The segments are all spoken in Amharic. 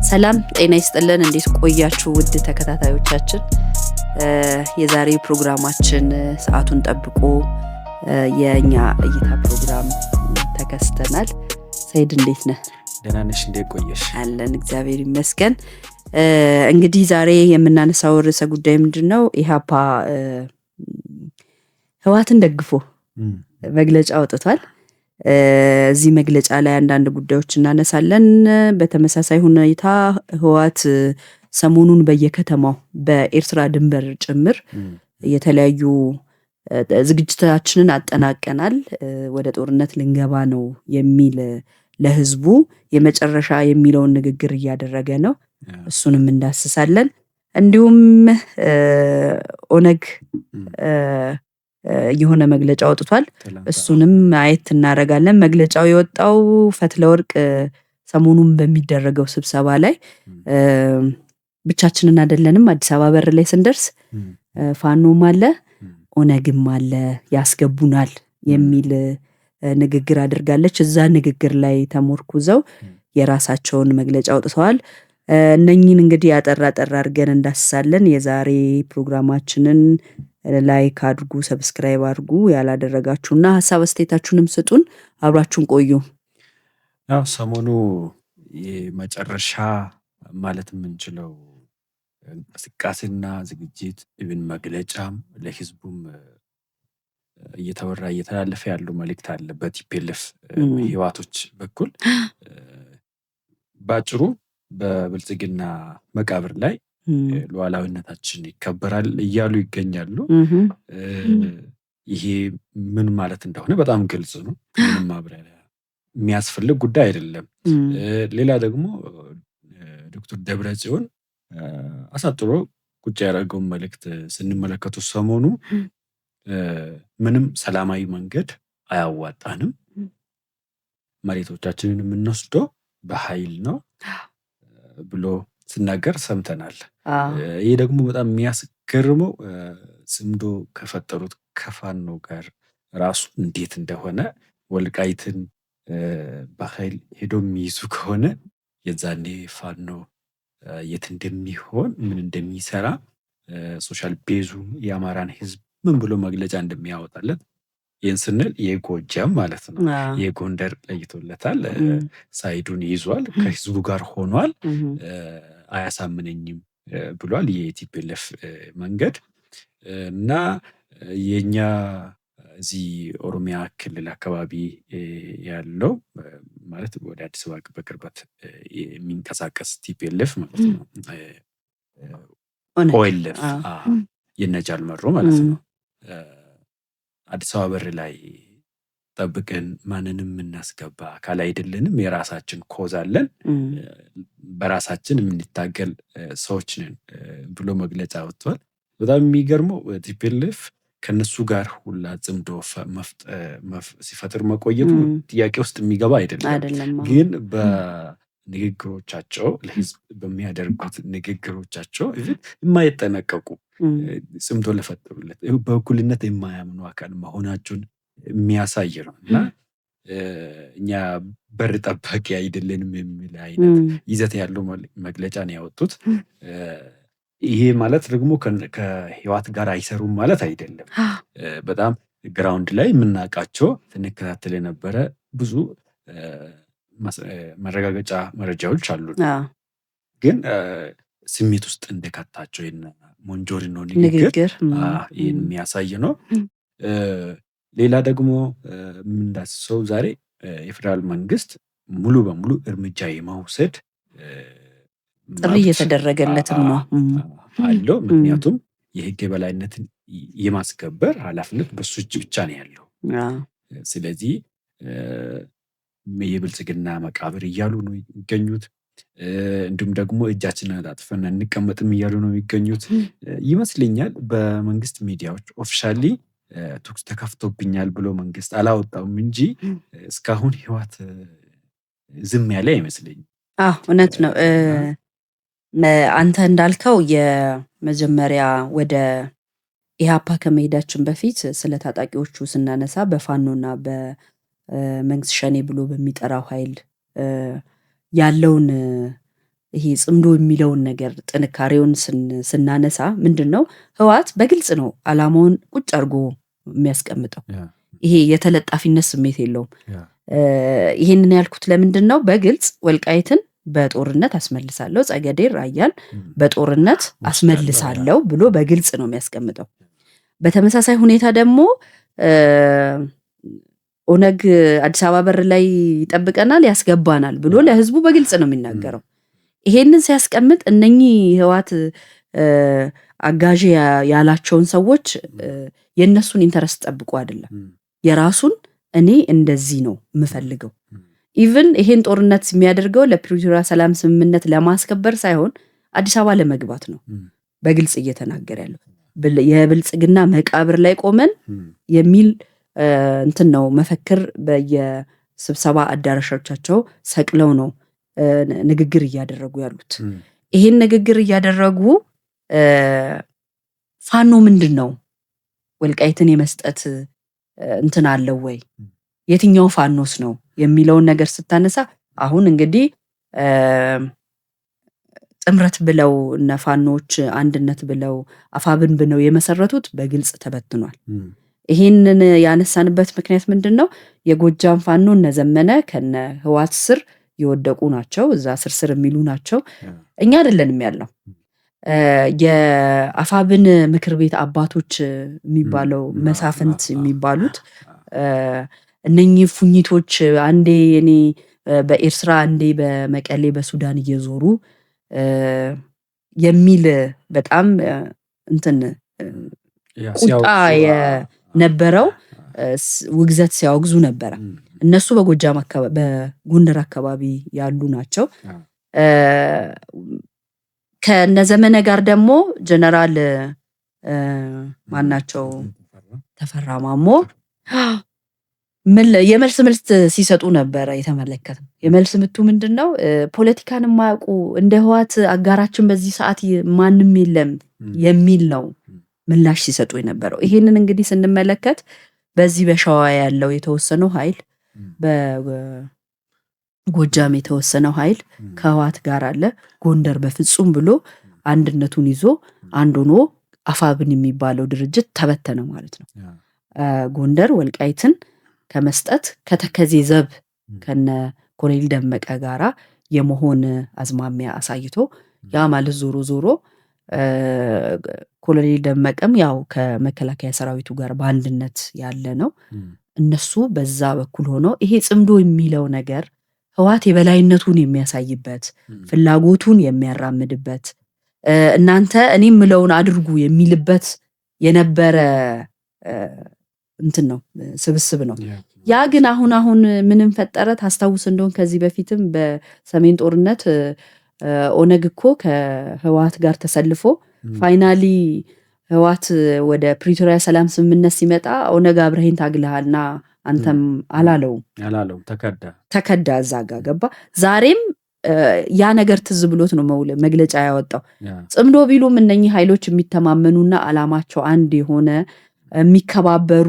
ሰላም ጤና ይስጥልን። እንዴት ቆያችሁ ውድ ተከታታዮቻችን? የዛሬው ፕሮግራማችን ሰዓቱን ጠብቆ የኛ እይታ ፕሮግራም ተከስተናል። ሰይድ እንዴት ነህ? ደህና ነሽ? እንዴት ቆየሽ? አለን እግዚአብሔር ይመስገን። እንግዲህ ዛሬ የምናነሳው ርዕሰ ጉዳይ ምንድነው? ኢህአፓ ህወሓትን ደግፎ መግለጫ አውጥቷል። እዚህ መግለጫ ላይ አንዳንድ ጉዳዮች እናነሳለን። በተመሳሳይ ሁኔታ ህወሓት ሰሞኑን በየከተማው በኤርትራ ድንበር ጭምር የተለያዩ ዝግጅታችንን አጠናቀናል፣ ወደ ጦርነት ልንገባ ነው የሚል ለህዝቡ የመጨረሻ የሚለውን ንግግር እያደረገ ነው። እሱንም እንዳስሳለን። እንዲሁም ኦነግ የሆነ መግለጫ አውጥቷል። እሱንም ማየት እናደርጋለን። መግለጫው የወጣው ፈትለወርቅ ሰሞኑን በሚደረገው ስብሰባ ላይ ብቻችንን አይደለንም፣ አዲስ አበባ በር ላይ ስንደርስ ፋኖም አለ ኦነግም አለ ያስገቡናል የሚል ንግግር አድርጋለች። እዛ ንግግር ላይ ተሞርኩዘው የራሳቸውን መግለጫ አውጥተዋል። እነኚህን እንግዲህ አጠራ አድርገን እንዳስሳለን። የዛሬ ፕሮግራማችንን ላይክ አድርጉ፣ ሰብስክራይብ አድርጉ ያላደረጋችሁና ሀሳብ አስተያየታችሁንም ስጡን። አብራችሁን ቆዩ። ያው ሰሞኑ የመጨረሻ ማለት የምንችለው እንቅስቃሴና ዝግጅት ኢቭን መግለጫም ለህዝቡም እየተላለፈ ያለው መልእክት አለ በቲፒኤልኤፍ ህወሓቶች በኩል። ባጭሩ በብልጽግና መቃብር ላይ ሉዓላዊነታችን ይከበራል እያሉ ይገኛሉ። ይሄ ምን ማለት እንደሆነ በጣም ግልጽ ነው። ምንም ማብራሪያ የሚያስፈልግ ጉዳይ አይደለም። ሌላ ደግሞ ዶክተር ደብረጽዮን አሳጥሮ ቁጭ ያደረገውን መልእክት ስንመለከቱ ሰሞኑ ምንም ሰላማዊ መንገድ አያዋጣንም፣ መሬቶቻችንን የምንወስደው በኃይል ነው ብሎ ሲናገር ሰምተናል። ይህ ደግሞ በጣም የሚያስገርመው ጽምዶ ከፈጠሩት ከፋኖ ጋር ራሱ እንዴት እንደሆነ ወልቃይትን በኃይል ሄዶ የሚይዙ ከሆነ የዛኔ ፋኖ የት እንደሚሆን ምን እንደሚሰራ ሶሻል ቤዙ የአማራን ህዝብ ምን ብሎ መግለጫ እንደሚያወጣለት ይህን ስንል የጎጃም ማለት ነው። የጎንደር ለይቶለታል፣ ሳይዱን ይዟል፣ ከህዝቡ ጋር ሆኗል። አያሳምነኝም ብሏል የቲፒኤልኤፍ መንገድ እና የኛ እዚህ ኦሮሚያ ክልል አካባቢ ያለው ማለት ወደ አዲስ አበባ በቅርበት የሚንቀሳቀስ ቲፒኤልኤፍ ማለት ነው። ኦኤልኤፍ የነጃል መሮ ማለት ነው። አዲስ አበባ በር ላይ ጠብቀን ማንንም የምናስገባ አካል አይደለንም፣ የራሳችን ኮዝ አለን፣ በራሳችን የምንታገል ሰዎች ነን ብሎ መግለጫ ወጥቷል። በጣም የሚገርመው ቲፒኤልኤፍ ከነሱ ጋር ሁላ ጽምዶ ሲፈጥር መቆየቱ ጥያቄ ውስጥ የሚገባ አይደለም። ግን በንግግሮቻቸው ለህዝብ በሚያደርጉት ንግግሮቻቸው የማይጠነቀቁ ጽምዶ ለፈጠሩለት በእኩልነት የማያምኑ አካል መሆናቸውን የሚያሳይ ነው እና እኛ በር ጠባቂ አይደለንም የሚል አይነት ይዘት ያለው መግለጫ ነው ያወጡት። ይሄ ማለት ደግሞ ከህወሓት ጋር አይሰሩም ማለት አይደለም። በጣም ግራውንድ ላይ የምናውቃቸው ስንከታተል የነበረ ብዙ መረጋገጫ መረጃዎች አሉ። ግን ስሜት ውስጥ እንደከታቸው ሞንጆሪኖ ንግግር ይህን የሚያሳይ ነው። ሌላ ደግሞ የምንዳስሰው ዛሬ የፌዴራል መንግስት ሙሉ በሙሉ እርምጃ የመውሰድ ጥሪ እየተደረገለትም ነው አለው። ምክንያቱም የህግ የበላይነትን የማስከበር ኃላፊነት በሱ እጅ ብቻ ነው ያለው። ስለዚህ የብልጽግና መቃብር እያሉ ነው የሚገኙት። እንዲሁም ደግሞ እጃችንን አጣጥፈን እንቀመጥም እያሉ ነው የሚገኙት ይመስለኛል። በመንግስት ሚዲያዎች ኦፊሻሊ ተኩስ ተከፍቶብኛል ብሎ መንግስት አላወጣውም እንጂ እስካሁን ህወሓት ዝም ያለ አይመስለኝም። እውነት ነው። አንተ እንዳልከው የመጀመሪያ ወደ ኢህአፓ ከመሄዳችን በፊት ስለ ታጣቂዎቹ ስናነሳ በፋኖና በመንግስት ሸኔ ብሎ በሚጠራው ኃይል ያለውን ይሄ ጽምዶ የሚለውን ነገር ጥንካሬውን ስናነሳ ምንድነው ህወሓት በግልጽ ነው አላማውን ቁጭ አድርጎ የሚያስቀምጠው። ይሄ የተለጣፊነት ስሜት የለውም። ይሄንን ያልኩት ለምንድን ነው? በግልጽ ወልቃይትን በጦርነት አስመልሳለሁ፣ ጸገዴ ራያን በጦርነት አስመልሳለሁ ብሎ በግልጽ ነው የሚያስቀምጠው። በተመሳሳይ ሁኔታ ደግሞ ኦነግ አዲስ አበባ በር ላይ ይጠብቀናል፣ ያስገባናል ብሎ ለህዝቡ በግልጽ ነው የሚናገረው። ይሄንን ሲያስቀምጥ እነኚህ ህወሓት አጋዥ ያላቸውን ሰዎች የእነሱን ኢንተረስት ጠብቆ አይደለም፣ የራሱን እኔ እንደዚህ ነው የምፈልገው። ኢቭን ይሄን ጦርነት የሚያደርገው ለፕሪቶሪያ ሰላም ስምምነት ለማስከበር ሳይሆን አዲስ አበባ ለመግባት ነው በግልጽ እየተናገረ ያለው። የብልጽግና መቃብር ላይ ቆመን የሚል እንትን ነው መፈክር በየስብሰባ አዳራሾቻቸው ሰቅለው ነው ንግግር እያደረጉ ያሉት። ይሄን ንግግር እያደረጉ ፋኖ ምንድን ነው ወልቃይትን የመስጠት እንትን አለው ወይ? የትኛው ፋኖስ ነው የሚለውን ነገር ስታነሳ አሁን እንግዲህ ጥምረት ብለው እነ ፋኖች አንድነት ብለው አፋብን ብለው የመሰረቱት በግልጽ ተበትኗል። ይሄንን ያነሳንበት ምክንያት ምንድን ነው? የጎጃም ፋኖ እነ ዘመነ ከነ ህወሓት ስር የወደቁ ናቸው፣ እዛ ስር የሚሉ ናቸው። እኛ አይደለንም ያልነው። የአፋብን ምክር ቤት አባቶች የሚባለው መሳፍንት የሚባሉት እነኚህ ፉኝቶች አንዴ እኔ በኤርትራ አንዴ በመቀሌ በሱዳን እየዞሩ የሚል በጣም እንትን ቁጣ የነበረው ውግዘት ሲያወግዙ ነበረ። እነሱ በጎጃም አካባቢ በጎንደር አካባቢ ያሉ ናቸው። ከነዘመነ ጋር ደግሞ ጀነራል ማናቸው ተፈራ ማሞ የመልስ ምት ሲሰጡ ነበረ የተመለከተው። የመልስ ምቱ ምንድነው? ፖለቲካን የማያውቁ እንደ ህወሓት አጋራችን በዚህ ሰዓት ማንም የለም የሚል ነው ምላሽ ሲሰጡ የነበረው። ይሄንን እንግዲህ ስንመለከት በዚህ በሸዋ ያለው የተወሰነው ኃይል በጎጃም የተወሰነው ኃይል ከህወሓት ጋር አለ። ጎንደር በፍጹም ብሎ አንድነቱን ይዞ አንድ ሆኖ አፋብን የሚባለው ድርጅት ተበተነ ማለት ነው። ጎንደር ወልቃይትን ከመስጠት ከተከዜ ዘብ ከነ ኮሎኔል ደመቀ ጋራ የመሆን አዝማሚያ አሳይቶ ያ ማለት ዞሮ ዞሮ ኮሎኔል ደመቀም ያው ከመከላከያ ሰራዊቱ ጋር በአንድነት ያለ ነው። እነሱ በዛ በኩል ሆኖ ይሄ ጽምዶ የሚለው ነገር ህወሓት የበላይነቱን የሚያሳይበት ፍላጎቱን የሚያራምድበት እናንተ እኔ የምለውን አድርጉ የሚልበት የነበረ እንትን ነው ስብስብ ነው። ያ ግን አሁን ምንም ፈጠረ ታስታውስ እንደሆን ከዚህ በፊትም በሰሜን ጦርነት ኦነግ እኮ ከህወሓት ጋር ተሰልፎ ፋይናሊ ህወሓት ወደ ፕሪቶሪያ ሰላም ስምምነት ሲመጣ ኦነግ አብረኸኝ ታግለሃልና አንተም አላለውም ተከዳ እዛ ጋር ገባ። ዛሬም ያ ነገር ትዝ ብሎት ነው መግለጫ ያወጣው። ጽምዶ ቢሉም እነኚህ ኃይሎች የሚተማመኑና አላማቸው አንድ የሆነ የሚከባበሩ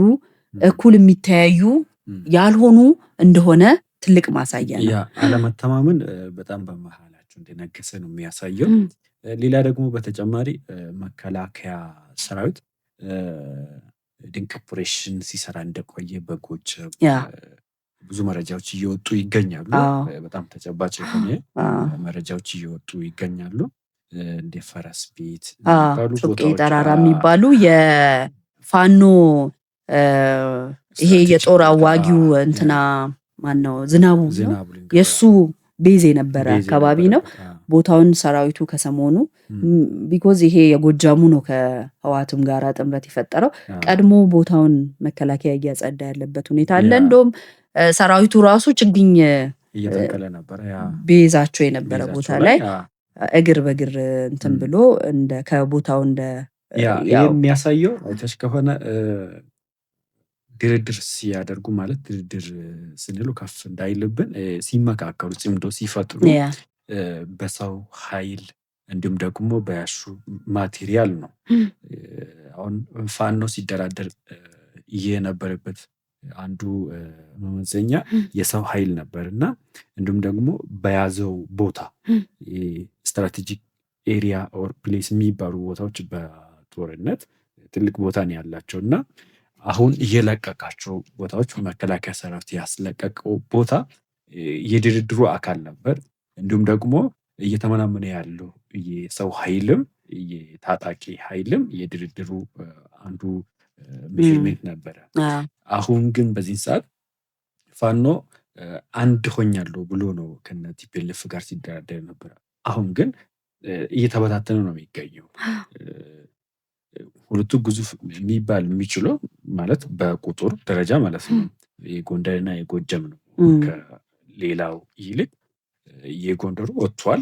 እኩል የሚተያዩ ያልሆኑ እንደሆነ ትልቅ ማሳያ ነው። አለመተማመን በጣም በመሃላቸው እንደነገሰ ነው የሚያሳየው። ሌላ ደግሞ በተጨማሪ መከላከያ ሰራዊት ድንቅ ኦፕሬሽን ሲሰራ እንደቆየ በጎች ብዙ መረጃዎች እየወጡ ይገኛሉ። በጣም ተጨባጭ የሆነ መረጃዎች እየወጡ ይገኛሉ። እንደ ፈረስ ቤት ጮቄ ጠራራ የሚባሉ የፋኖ ይሄ የጦር አዋጊው እንትና ማን ነው ዝናቡ የሱ ቤዝ የነበረ አካባቢ ነው። ቦታውን ሰራዊቱ ከሰሞኑ ቢኮዝ ይሄ የጎጃሙ ነው ከህወሓትም ጋር ጥምረት የፈጠረው ቀድሞ ቦታውን መከላከያ እያጸዳ ያለበት ሁኔታ አለ። እንደውም ሰራዊቱ ራሱ ችግኝ እየተከለ ነበር ቤዛቸው የነበረ ቦታ ላይ እግር በእግር እንትን ብሎ እንደ ከቦታው እንደ የሚያሳየው አይተሽ ከሆነ ድርድር ሲያደርጉ ማለት ድርድር ስንሉ ከፍ እንዳይልብን ሲመካከሉ ጽምዶ ሲፈጥሩ በሰው ኃይል እንዲሁም ደግሞ በያሹ ማቴሪያል ነው። አሁን ፋኖ ሲደራደር የነበረበት አንዱ መመዘኛ የሰው ኃይል ነበርና እንዲሁም ደግሞ በያዘው ቦታ ስትራቴጂክ ኤሪያ ኦር ፕሌስ የሚባሉ ቦታዎች በጦርነት ትልቅ ቦታ ነው ያላቸው እና አሁን እየለቀቃቸው ቦታዎች መከላከያ ሰራዊት ያስለቀቀው ቦታ የድርድሩ አካል ነበር። እንዲሁም ደግሞ እየተመናመነ ያለው የሰው ኃይልም የታጣቂ ኃይልም የድርድሩ አንዱ ሜዥርሜንት ነበረ። አሁን ግን በዚህ ሰዓት ፋኖ አንድ ሆኛለሁ ብሎ ነው ከነ ቲፒኤልኤፍ ጋር ሲደራደር ነበረ። አሁን ግን እየተበታተነ ነው የሚገኘው። ሁለቱ ግዙፍ የሚባል የሚችለው ማለት በቁጥር ደረጃ ማለት ነው የጎንደርና የጎጀም ነው። ከሌላው ይልቅ የጎንደሩ ወጥቷል፣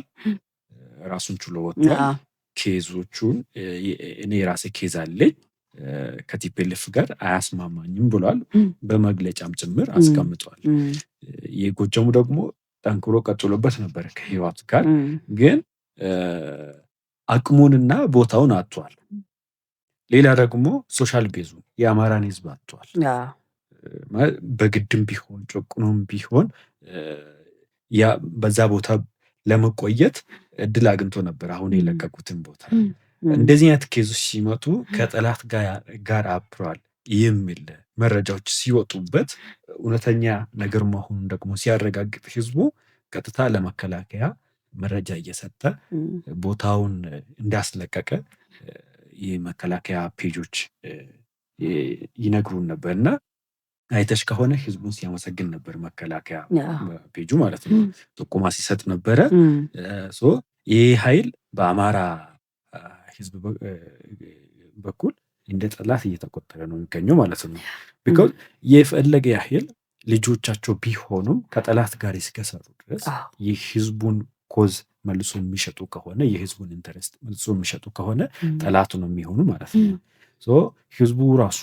ራሱን ችሎ ወጥቷል። ኬዞቹን እኔ የራሴ ኬዝ አለኝ ከቲፒኤልኤፍ ጋር አያስማማኝም ብሏል። በመግለጫም ጭምር አስቀምጧል። የጎጀሙ ደግሞ ጠንክሮ ቀጥሎበት ነበር ከህወሓት ጋር ግን አቅሙንና ቦታውን አጥቷል። ሌላ ደግሞ ሶሻል ቤዙ የአማራን ህዝብ አጥቷል። በግድም ቢሆን ጨቁኖም ቢሆን በዛ ቦታ ለመቆየት እድል አግኝቶ ነበር። አሁን የለቀቁትን ቦታ እንደዚህ አይነት ኬዞች ሲመጡ ከጠላት ጋር አብሯል የሚል መረጃዎች ሲወጡበት እውነተኛ ነገር መሆኑን ደግሞ ሲያረጋግጥ ህዝቡ ቀጥታ ለመከላከያ መረጃ እየሰጠ ቦታውን እንዳስለቀቀ የመከላከያ ፔጆች ይነግሩን ነበር እና አይተሽ ከሆነ ህዝቡን ሲያመሰግን ነበር መከላከያ ፔጁ ማለት ነው። ጥቆማ ሲሰጥ ነበረ። ይህ ኃይል በአማራ ህዝብ በኩል እንደ ጠላት እየተቆጠረ ነው የሚገኘው ማለት ነው። ቢኮዝ የፈለገ ያህል ልጆቻቸው ቢሆኑም ከጠላት ጋር እስከሰሩ ድረስ የህዝቡን ኮዝ መልሶ የሚሸጡ ከሆነ የህዝቡን ኢንተረስት መልሶ የሚሸጡ ከሆነ ጠላቱ ነው የሚሆኑ ማለት ነው። ህዝቡ ራሱ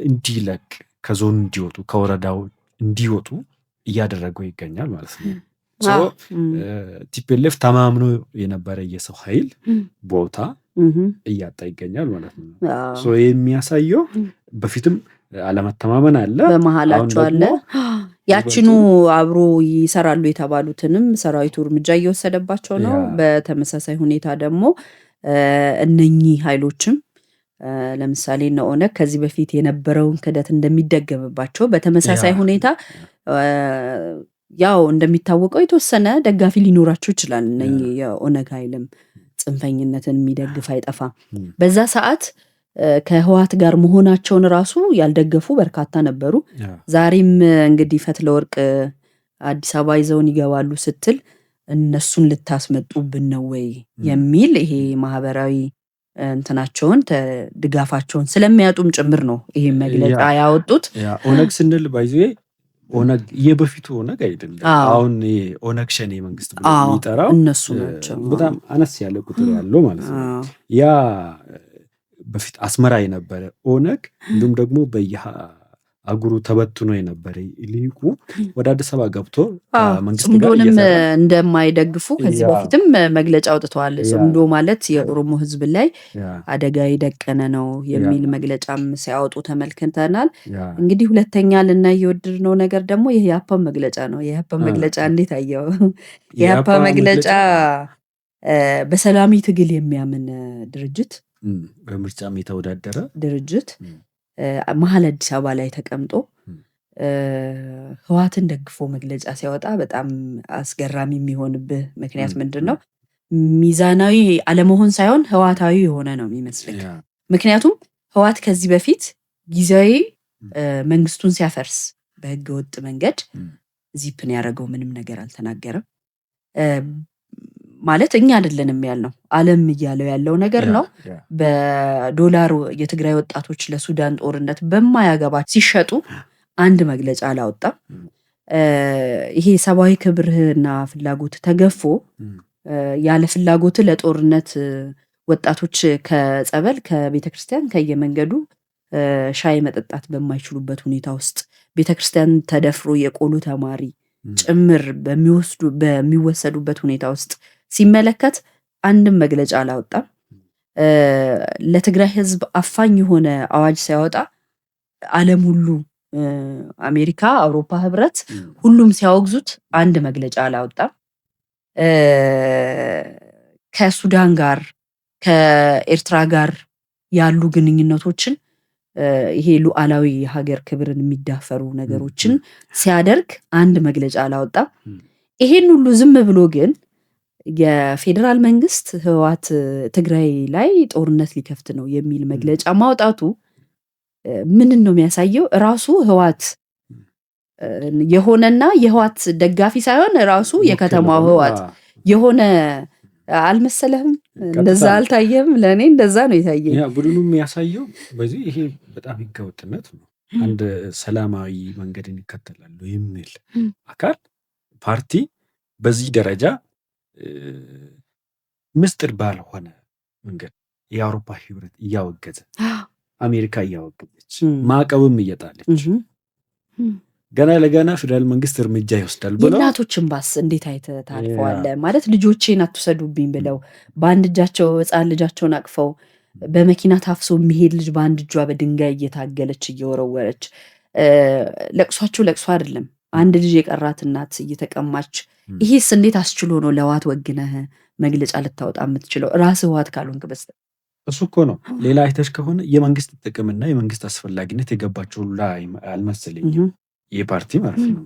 እንዲለቅ ከዞን እንዲወጡ ከወረዳው እንዲወጡ እያደረገው ይገኛል ማለት ነው። ቲፒኤልኤፍ ተማምኖ የነበረ የሰው ኃይል ቦታ እያጣ ይገኛል ማለት ነው። የሚያሳየው በፊትም አለመተማመን አለ፣ በመሃላቸው አለ። ያችኑ አብሮ ይሰራሉ የተባሉትንም ሰራዊቱ እርምጃ እየወሰደባቸው ነው። በተመሳሳይ ሁኔታ ደግሞ እነኚህ ኃይሎችም ለምሳሌ እነ ኦነግ ከዚህ በፊት የነበረውን ክደት እንደሚደገምባቸው በተመሳሳይ ሁኔታ ያው እንደሚታወቀው የተወሰነ ደጋፊ ሊኖራቸው ይችላል። እነኚህ የኦነግ ኃይልም ጽንፈኝነትን የሚደግፍ አይጠፋም። በዛ ሰዓት ከህወሓት ጋር መሆናቸውን ራሱ ያልደገፉ በርካታ ነበሩ። ዛሬም እንግዲህ ፈትለወርቅ አዲስ አበባ ይዘውን ይገባሉ ስትል እነሱን ልታስመጡብን ነው ወይ የሚል ይሄ ማህበራዊ እንትናቸውን ድጋፋቸውን ስለሚያጡም ጭምር ነው ይሄ መግለጫ ያወጡት። ኦነግ ስንል ባይዜ ኦነግ የበፊቱ ኦነግ አይደለም። አሁን ኦነግ ሸኔ መንግስት ብሎ የሚጠራው እነሱ ናቸው። በጣም አነስ ያለ ቁጥር ያለው ማለት ነው። ያ በፊት አስመራ የነበረ ኦነግ እንዲሁም ደግሞ በየአህጉሩ ተበትኖ የነበረ ሊቁ ወደ አዲስ አበባ ገብቶ መንግስት ጋር ጽምዶንም እንደማይደግፉ ከዚህ በፊትም መግለጫ አውጥተዋል። ጽምዶ ማለት የኦሮሞ ህዝብ ላይ አደጋ የደቀነ ነው የሚል መግለጫም ሲያወጡ ተመልክተናል። እንግዲህ ሁለተኛ ልናይ የወደድነው ነገር ደግሞ ይህ የኢህአፓ መግለጫ ነው። የኢህአፓ መግለጫ እንዴት አየው? የኢህአፓ መግለጫ በሰላማዊ ትግል የሚያምን ድርጅት በምርጫም የተወዳደረ ድርጅት መሀል አዲስ አበባ ላይ ተቀምጦ ህወሓትን ደግፎ መግለጫ ሲያወጣ በጣም አስገራሚ የሚሆንብህ ምክንያት ምንድን ነው? ሚዛናዊ አለመሆን ሳይሆን ህወሓታዊ የሆነ ነው የሚመስልህ። ምክንያቱም ህወሓት ከዚህ በፊት ጊዜያዊ መንግስቱን ሲያፈርስ በህገ ወጥ መንገድ ዚፕን ያደረገው ምንም ነገር አልተናገረም። ማለት እኛ አይደለንም ያልነው ዓለም እያለው ያለው ነገር ነው። በዶላር የትግራይ ወጣቶች ለሱዳን ጦርነት በማያገባት ሲሸጡ አንድ መግለጫ አላወጣም። ይሄ ሰብአዊ ክብርህና ፍላጎት ተገፎ ያለ ፍላጎት ለጦርነት ወጣቶች ከጸበል ከቤተክርስቲያን ከየመንገዱ ሻይ መጠጣት በማይችሉበት ሁኔታ ውስጥ ቤተክርስቲያን ተደፍሮ የቆሎ ተማሪ ጭምር በሚወሰዱበት ሁኔታ ውስጥ ሲመለከት አንድም መግለጫ አላወጣም። ለትግራይ ህዝብ አፋኝ የሆነ አዋጅ ሲያወጣ ዓለም ሁሉ አሜሪካ፣ አውሮፓ ህብረት ሁሉም ሲያወግዙት አንድ መግለጫ አላወጣም። ከሱዳን ጋር ከኤርትራ ጋር ያሉ ግንኙነቶችን ይሄ ሉዓላዊ ሀገር ክብርን የሚዳፈሩ ነገሮችን ሲያደርግ አንድ መግለጫ አላወጣም። ይሄን ሁሉ ዝም ብሎ ግን የፌዴራል መንግስት ህወሓት ትግራይ ላይ ጦርነት ሊከፍት ነው የሚል መግለጫ ማውጣቱ ምንን ነው የሚያሳየው? ራሱ ህወሓት የሆነና የህወሓት ደጋፊ ሳይሆን ራሱ የከተማው ህወሓት የሆነ አልመሰለህም? እንደዛ አልታየም? ለእኔ እንደዛ ነው የታየኝ። ቡድኑ የሚያሳየው በዚህ ይሄ በጣም ህገወጥነት ነው። አንድ ሰላማዊ መንገድን ይከተላሉ የሚል አካል ፓርቲ በዚህ ደረጃ ምስጢር ባልሆነ መንገድ የአውሮፓ ህብረት እያወገዘ አሜሪካ እያወገዘች ማዕቀብም እየጣለች ገና ለገና ፌዴራል መንግስት እርምጃ ይወስዳል ብለው የእናቶችን ባስ እንዴት አይተህ ታልፈዋለህ? ማለት ልጆቼን አትውሰዱብኝ ብለው በአንድ እጃቸው ህፃን ልጃቸውን አቅፈው በመኪና ታፍሶ የሚሄድ ልጅ በአንድ እጇ በድንጋይ እየታገለች እየወረወረች ለቅሷቸው ለቅሶ አይደለም። አንድ ልጅ የቀራት እናት እየተቀማች ይሄስ እንዴት አስችሎ ነው ለህወሓት ወግነህ መግለጫ ልታወጣ የምትችለው? ራስህ ህወሓት ካልሆንክ በስተቀር። እሱ እኮ ነው። ሌላ አይተሽ ከሆነ የመንግስት ጥቅምና የመንግስት አስፈላጊነት የገባቸው ሁላ አልመሰለኝም ይህ ፓርቲ ማለት ነው።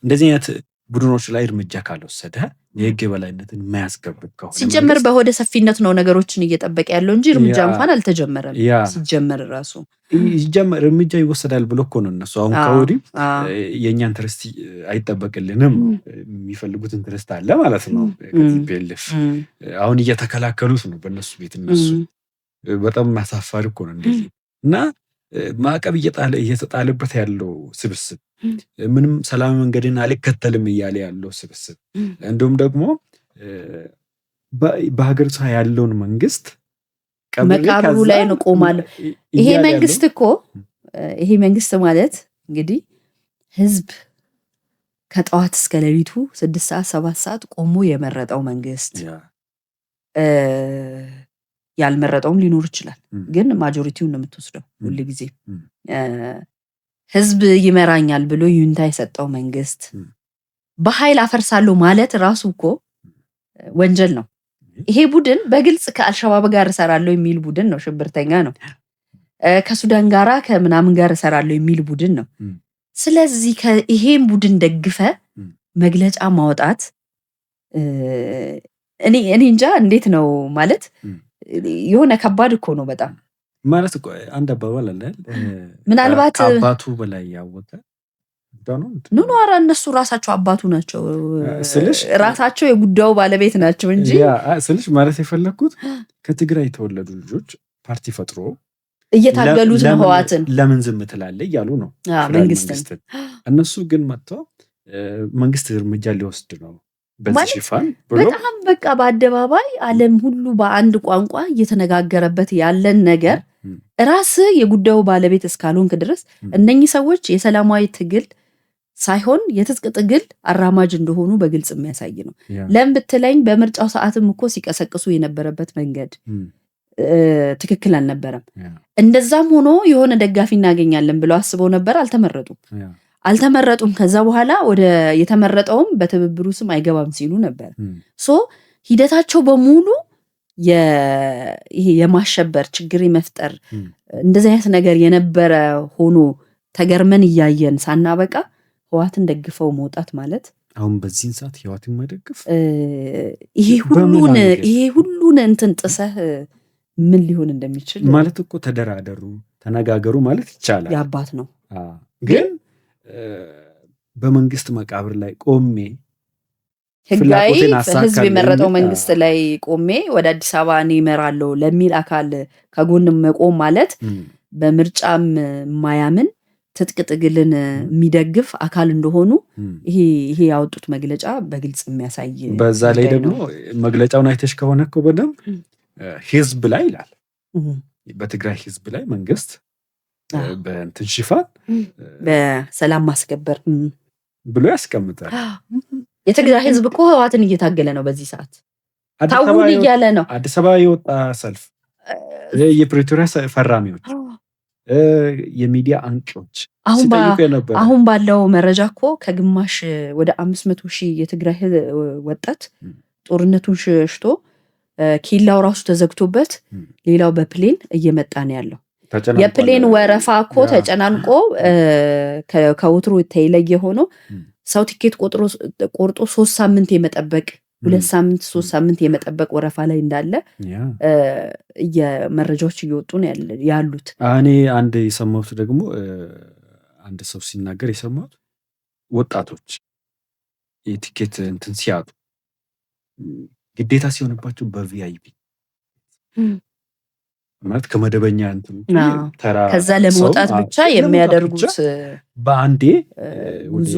እንደዚህ አይነት ቡድኖች ላይ እርምጃ ካልወሰደ የህግ የበላይነትን የማያስከብር ከሆነ ሲጀመር በሆደ ሰፊነት ነው ነገሮችን እየጠበቀ ያለው እንጂ እርምጃ እንኳን አልተጀመረም። ሲጀመር ራሱ ሲጀመር እርምጃ ይወሰዳል ብሎ እኮ ነው እነሱ አሁን ከወዲህ የእኛ ኢንትረስት አይጠበቅልንም የሚፈልጉት ኢንትረስት አለ ማለት ነው። ከቲፒኤልኤፍ አሁን እየተከላከሉት ነው በእነሱ ቤት። እነሱ በጣም ማሳፋሪ እኮ ነው እንደዚህ እና ማዕቀብ እየተጣለበት ያለው ስብስብ ምንም ሰላማዊ መንገድን አልከተልም እያለ ያለው ስብስብ እንዲሁም ደግሞ በሀገሪቷ ያለውን መንግስት መቃብሩ ላይ ነው ቆማለሁ። ይሄ መንግስት እኮ ይሄ መንግስት ማለት እንግዲህ ህዝብ ከጠዋት እስከ ሌሊቱ 6 ሰዓት 7 ሰዓት ቆሞ የመረጠው መንግስት፣ ያልመረጠውም ሊኖር ይችላል። ግን ማጆሪቲውን ነው የምትወስደው ሁሉ ጊዜ። ህዝብ ይመራኛል ብሎ ይሁንታ የሰጠው መንግስት በኃይል አፈርሳለሁ ማለት ራሱ እኮ ወንጀል ነው። ይሄ ቡድን በግልጽ ከአልሸባብ ጋር እሰራለሁ የሚል ቡድን ነው፣ ሽብርተኛ ነው። ከሱዳን ጋራ ከምናምን ጋር እሰራለሁ የሚል ቡድን ነው። ስለዚህ ይሄን ቡድን ደግፈ መግለጫ ማውጣት እኔ እንጃ እንዴት ነው ማለት የሆነ ከባድ እኮ ነው በጣም ማለት እኮ አንድ አባባል አለ ምናልባት አባቱ በላይ ያወቀ ኖ ኧረ እነሱ ራሳቸው አባቱ ናቸው ስልሽ ራሳቸው የጉዳዩ ባለቤት ናቸው እንጂ ስልሽ ማለት የፈለኩት ከትግራይ የተወለዱ ልጆች ፓርቲ ፈጥሮ እየታገሉት ነው ህወሓትን ለምን ዝም ትላለህ እያሉ ነው መንግስትን። እነሱ ግን መጥተው መንግስት እርምጃ ሊወስድ ነው በዚህ ሽፋን ብሎ በጣም በቃ በአደባባይ ዓለም ሁሉ በአንድ ቋንቋ እየተነጋገረበት ያለን ነገር ራስ የጉዳዩ ባለቤት እስካልሆንክ ድረስ እነኚህ ሰዎች የሰላማዊ ትግል ሳይሆን የትጥቅ ትግል አራማጅ እንደሆኑ በግልጽ የሚያሳይ ነው። ለምን ብትለኝ በምርጫው ሰዓትም እኮ ሲቀሰቅሱ የነበረበት መንገድ ትክክል አልነበረም። እንደዛም ሆኖ የሆነ ደጋፊ እናገኛለን ብለው አስበው ነበር። አልተመረጡም። ከዛ በኋላ ወደ የተመረጠውም በትብብሩ ስም አይገባም ሲሉ ነበር። ሂደታቸው በሙሉ ይሄ የማሸበር ችግር መፍጠር እንደዚህ አይነት ነገር የነበረ ሆኖ ተገርመን እያየን ሳናበቃ ህወሓትን ደግፈው መውጣት ማለት አሁን በዚህን ሰዓት ህወሓትን ማይደግፍ ይሄ ሁሉን እንትን ጥሰህ ምን ሊሆን እንደሚችል ማለት እኮ ተደራደሩ፣ ተነጋገሩ ማለት ይቻላል። ያባት ነው ግን በመንግስት መቃብር ላይ ቆሜ ህጋዊ ህዝብ የመረጠው መንግስት ላይ ቆሜ ወደ አዲስ አበባ እኔ እመራለሁ ለሚል አካል ከጎን መቆም ማለት በምርጫም ማያምን ትጥቅ ትግልን የሚደግፍ አካል እንደሆኑ ይሄ ያወጡት መግለጫ በግልጽ የሚያሳይ። በዛ ላይ ደግሞ መግለጫውን አይተሽ ከሆነ እኮ በደንብ ህዝብ ላይ ይላል። በትግራይ ህዝብ ላይ መንግስት በእንትን ሽፋን በሰላም ማስከበር ብሎ ያስቀምጣል። የትግራይ ህዝብ እኮ ህወሓትን እየታገለ ነው በዚህ ሰዓት ታውቁን እያለ ነው። አዲስ አበባ የወጣ ሰልፍ፣ የፕሪቶሪያ ፈራሚዎች፣ የሚዲያ አንቂዎች ሲጠይቁ የነበረ አሁን ባለው መረጃ እኮ ከግማሽ ወደ 500,000 የትግራይ ወጣት ጦርነቱን ሸሽቶ ኬላው ራሱ ተዘግቶበት ሌላው በፕሌን እየመጣ ነው ያለው። የፕሌን ወረፋ እኮ ተጨናንቆ ከወትሮ የተለየ ሆኖ ሰው ቲኬት ቆርጦ 3 ሳምንት የመጠበቅ 2 ሳምንት 3 ሳምንት የመጠበቅ ወረፋ ላይ እንዳለ የመረጃዎች እየወጡ ነው ያሉት። እኔ አንድ የሰማሁት ደግሞ አንድ ሰው ሲናገር የሰማሁት ወጣቶች የቲኬት እንትን ሲያጡ ግዴታ ሲሆንባቸው በቪአይፒ ማለት ከመደበኛ እንትን ተራ ከዛ ለመውጣት ብቻ የሚያደርጉት በአንዴ ጉዞ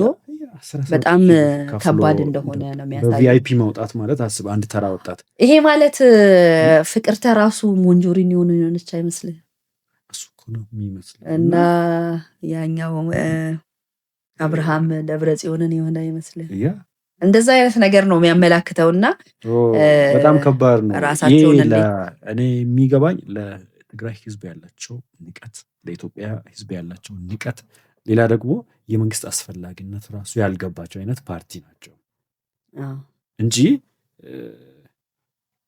በጣም ከባድ እንደሆነ ነው የሚያሳየው። በቪአይፒ መውጣት ማለት አስብ፣ አንድ ተራ ወጣት። ይሄ ማለት ፍቅርተ ራሱ ሞንጆሪኒ የሆነች አይመስልህ? እሱ እኮ ነው የሚመስለው። እና ያኛው አብርሃም ደብረጽዮንን የሆነ አይመስልህ? እንደዛ አይነት ነገር ነው የሚያመላክተው። እና በጣም ከባድ ነው። ራሳቸውን እኔ የሚገባኝ ለትግራይ ህዝብ ያላቸው ንቀት፣ ለኢትዮጵያ ህዝብ ያላቸው ንቀት፣ ሌላ ደግሞ የመንግስት አስፈላጊነት ራሱ ያልገባቸው አይነት ፓርቲ ናቸው እንጂ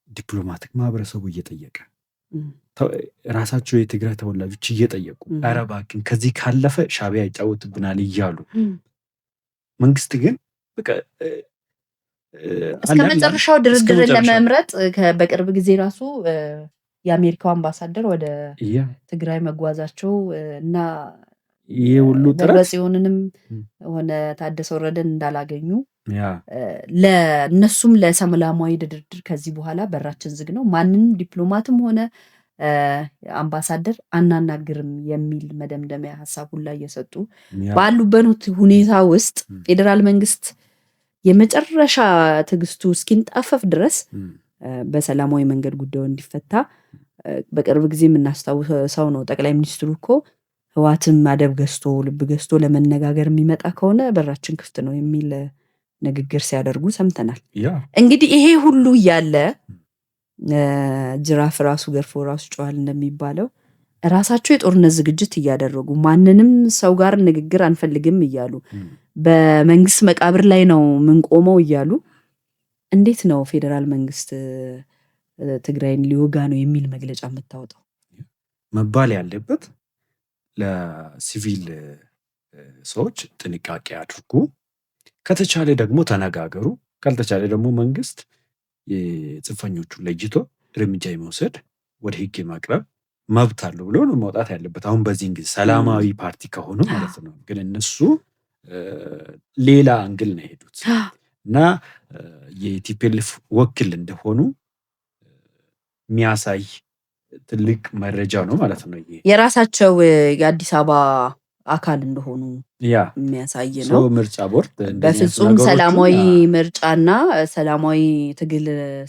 ዲፕሎማቲክ ማህበረሰቡ እየጠየቀ ራሳቸው የትግራይ ተወላጆች እየጠየቁ ኧረ እባክህን ከዚህ ካለፈ ሻዕቢያ ይጫወትብናል እያሉ መንግስት ግን እስከ መጨረሻው ድርድርን ለመምረጥ በቅርብ ጊዜ ራሱ የአሜሪካው አምባሳደር ወደ ትግራይ መጓዛቸው እና ይሄ ሁሉ ጥረት ደብረጽዮንንም ሆነ ታደሰ ወረደን እንዳላገኙ ለነሱም ለሰላማዊ ድርድር ከዚህ በኋላ በራችን ዝግ ነው፣ ማንንም ዲፕሎማትም ሆነ አምባሳደር አናናግርም የሚል መደምደሚያ ሀሳብ ሁላ እየሰጡ ባሉበት ሁኔታ ውስጥ ፌዴራል መንግስት የመጨረሻ ትዕግስቱ እስኪንጣፈፍ ድረስ በሰላማዊ መንገድ ጉዳዩ እንዲፈታ በቅርብ ጊዜ የምናስታውሰው ነው። ጠቅላይ ሚኒስትሩ እኮ ህወሓትም አደብ ገዝቶ ልብ ገዝቶ ለመነጋገር የሚመጣ ከሆነ በራችን ክፍት ነው የሚል ንግግር ሲያደርጉ ሰምተናል። እንግዲህ ይሄ ሁሉ እያለ ጅራፍ ራሱ ገርፎ ራሱ ጮሃል እንደሚባለው ራሳቸው የጦርነት ዝግጅት እያደረጉ ማንንም ሰው ጋር ንግግር አንፈልግም እያሉ በመንግስት መቃብር ላይ ነው ምንቆመው እያሉ እንዴት ነው ፌዴራል መንግስት ትግራይን ሊወጋ ነው የሚል መግለጫ የምታወጣው? መባል ያለበት ለሲቪል ሰዎች ጥንቃቄ አድርጉ፣ ከተቻለ ደግሞ ተነጋገሩ፣ ካልተቻለ ደግሞ መንግስት የጽንፈኞቹን ለይቶ እርምጃ የመውሰድ ወደ ህግ የማቅረብ መብት አለው ብሎ ነው መውጣት ያለበት። አሁን በዚህን ጊዜ ሰላማዊ ፓርቲ ከሆኑ ማለት ነው። ግን እነሱ ሌላ አንግል ነው የሄዱት እና የቲፒኤልኤፍ ወኪል እንደሆኑ የሚያሳይ ትልቅ መረጃ ነው ማለት ነው። የራሳቸው የአዲስ አበባ አካል እንደሆኑ የሚያሳይ ነው። ምርጫ ቦርድ በፍጹም ሰላማዊ ምርጫና ሰላማዊ ትግል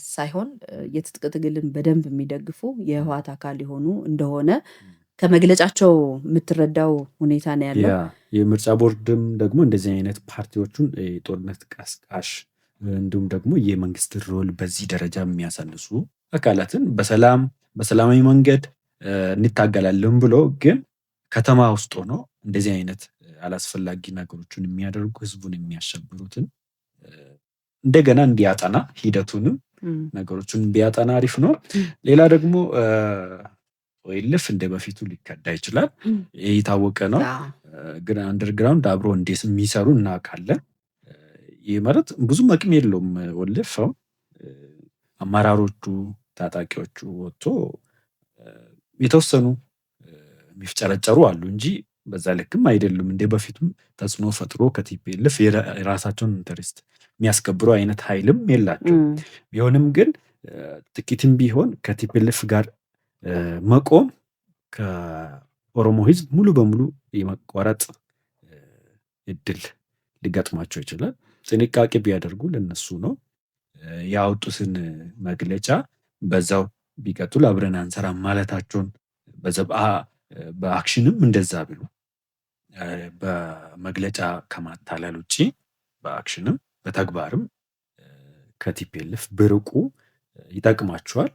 ሳይሆን የትጥቅ ትግልን በደንብ የሚደግፉ የህወሓት አካል የሆኑ እንደሆነ ከመግለጫቸው የምትረዳው ሁኔታ ነው ያለው። የምርጫ ቦርድም ደግሞ እንደዚህ አይነት ፓርቲዎቹን ጦርነት ቀስቃሽ እንዲሁም ደግሞ የመንግስት ሮል በዚህ ደረጃ የሚያሳንሱ አካላትን በሰላማዊ መንገድ እንታገላለን ብሎ ግን ከተማ ውስጥ ሆኖ እንደዚህ አይነት አላስፈላጊ ነገሮችን የሚያደርጉ ህዝቡን የሚያሸብሩትን እንደገና እንዲያጠና ሂደቱንም ነገሮችን ቢያጠና አሪፍ ነው። ሌላ ደግሞ ኦኤልኤፍ እንደ በፊቱ ሊከዳ ይችላል፣ ይህ የታወቀ ነው። ግን አንደርግራውንድ አብሮ እንዴት የሚሰሩ እናውቃለን። ይህ ማለት ብዙም አቅም የለውም ኦኤልኤፍ። አመራሮቹ ታጣቂዎቹ ወጥቶ የተወሰኑ የሚፍጨረጨሩ አሉ እንጂ በዛ ልክም አይደሉም። እንደ በፊቱም ተጽዕኖ ፈጥሮ ከቲፒኤልኤፍ የራሳቸውን ኢንተረስት የሚያስከብሩ አይነት ኃይልም የላቸው። ቢሆንም ግን ጥቂትም ቢሆን ከቲፒኤልኤፍ ጋር መቆም ከኦሮሞ ህዝብ ሙሉ በሙሉ የመቋረጥ እድል ሊገጥማቸው ይችላል። ጥንቃቄ ቢያደርጉ ለነሱ ነው። ያወጡትን መግለጫ በዛው ቢቀጥሉ አብረን አንሰራም ማለታቸውን በአክሽንም እንደዛ ብሎ በመግለጫ ከማታለል ውጭ በአክሽንም በተግባርም ከቲፒኤልኤፍ ብርቁ ይጠቅማቸዋል።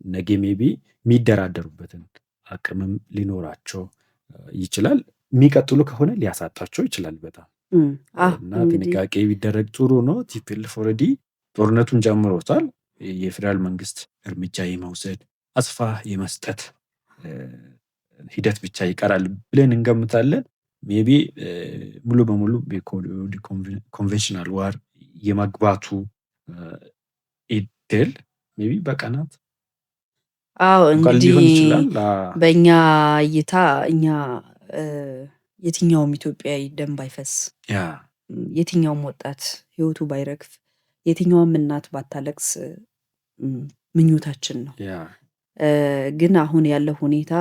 ነገ ሜቢ የሚደራደሩበትን አቅምም ሊኖራቸው ይችላል። የሚቀጥሉ ከሆነ ሊያሳጣቸው ይችላል በጣም እና እንግዲህ ጥንቃቄ ቢደረግ ጥሩ ነው። ቲፒኤልኤፍ ኦልሬዲ ጦርነቱን ጀምሮታል። የፌዴራል መንግስት እርምጃ የመውሰድ አስፋ የመስጠት ሂደት ብቻ ይቀራል ብለን እንገምታለን። ሜቢ ሙሉ በሙሉ ኮንቬንሽናል ዋር የመግባቱ ኢድል ሜቢ በቀናት ቀል እንግዲህ ሊሆን ይችላል። በእኛ እይታ እኛ የትኛውም ኢትዮጵያዊ ደም ባይፈስ፣ ያ የትኛውም ወጣት ህይወቱ ባይረግፍ፣ የትኛውም እናት ባታለቅስ ምኞታችን ነው። ያ ግን አሁን ያለው ሁኔታ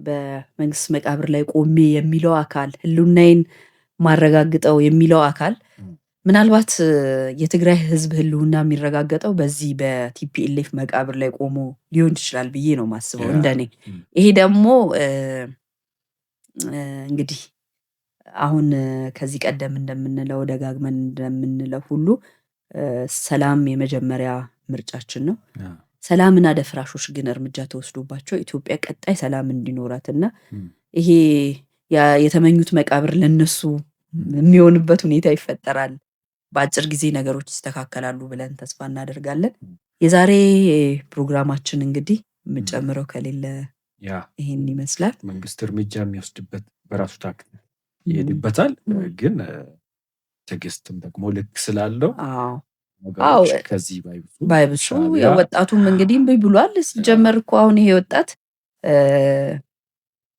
በመንግስት መቃብር ላይ ቆሜ የሚለው አካል ህልውናዬን ማረጋግጠው የሚለው አካል ምናልባት የትግራይ ህዝብ ህልውና የሚረጋገጠው በዚህ በቲፒኤልኤፍ መቃብር ላይ ቆሞ ሊሆን ይችላል ብዬ ነው ማስበው እንደኔ። ይሄ ደግሞ እንግዲህ አሁን ከዚህ ቀደም እንደምንለው ደጋግመን እንደምንለው ሁሉ ሰላም የመጀመሪያ ምርጫችን ነው። ሰላምና ደፍራሾች ግን እርምጃ ተወስዶባቸው ኢትዮጵያ ቀጣይ ሰላም እንዲኖራትና ይሄ የተመኙት መቃብር ለነሱ የሚሆንበት ሁኔታ ይፈጠራል፣ በአጭር ጊዜ ነገሮች ይስተካከላሉ ብለን ተስፋ እናደርጋለን። የዛሬ ፕሮግራማችን እንግዲህ የምጨምረው ከሌለ ይሄን ይመስላል። መንግስት እርምጃ የሚወስድበት በራሱ ታክት ይሄድበታል፣ ግን ትዕግስትም ደግሞ ልክ ስላለው ከዚህ ባይብሱ የወጣቱም እንግዲህ እምቢ ብሏል። ሲጀመር እኮ አሁን ይሄ ወጣት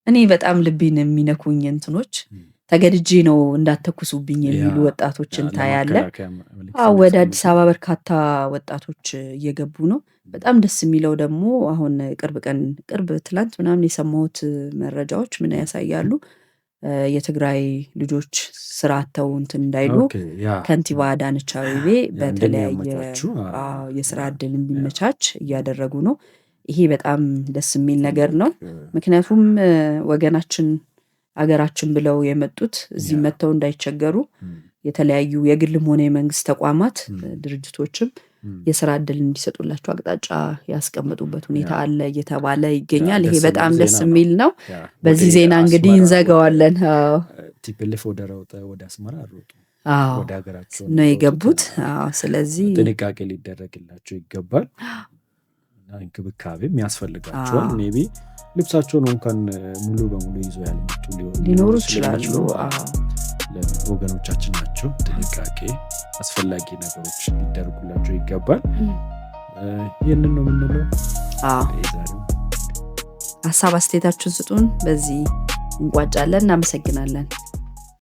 እኔ በጣም ልቤን የሚነኩኝ እንትኖች ተገድጄ ነው እንዳተኩሱብኝ የሚሉ ወጣቶችን ታያለ። ወደ አዲስ አበባ በርካታ ወጣቶች እየገቡ ነው። በጣም ደስ የሚለው ደግሞ አሁን ቅርብ ትላንት ምናምን የሰማሁት መረጃዎች ምን ያሳያሉ? የትግራይ ልጆች ስራ አጥተው እንትን እንዳይሉ ከንቲባ አዳነች አቤቤ በተለያየ የስራ እድል እንዲመቻች እያደረጉ ነው። ይሄ በጣም ደስ የሚል ነገር ነው። ምክንያቱም ወገናችን አገራችን ብለው የመጡት እዚህ መጥተው እንዳይቸገሩ የተለያዩ የግልም ሆነ የመንግስት ተቋማት ድርጅቶችም የስራ እድል እንዲሰጡላቸው አቅጣጫ ያስቀምጡበት ሁኔታ አለ እየተባለ ይገኛል። ይሄ በጣም ደስ የሚል ነው። በዚህ ዜና እንግዲህ እንዘጋዋለን። ቲፒኤልኤፍ ወደ አስመራ አሮጡ ወደ ሀገራቸው ነው የገቡት። ስለዚህ ጥንቃቄ ሊደረግላቸው ይገባል እና እንክብካቤም ያስፈልጋቸዋል። ሜቢ ልብሳቸውን እንኳን ሙሉ በሙሉ ይዞ ያልመጡ ሊኖሩ ይችላሉ። ወገኖቻችን ናቸው። ጥንቃቄ አስፈላጊ ነገሮች ሊደረጉላቸው ይገባል። ይህንን ነው የምንለው። ሀሳብ አስተያየታችሁን ስጡን። በዚህ እንቋጫለን። እናመሰግናለን።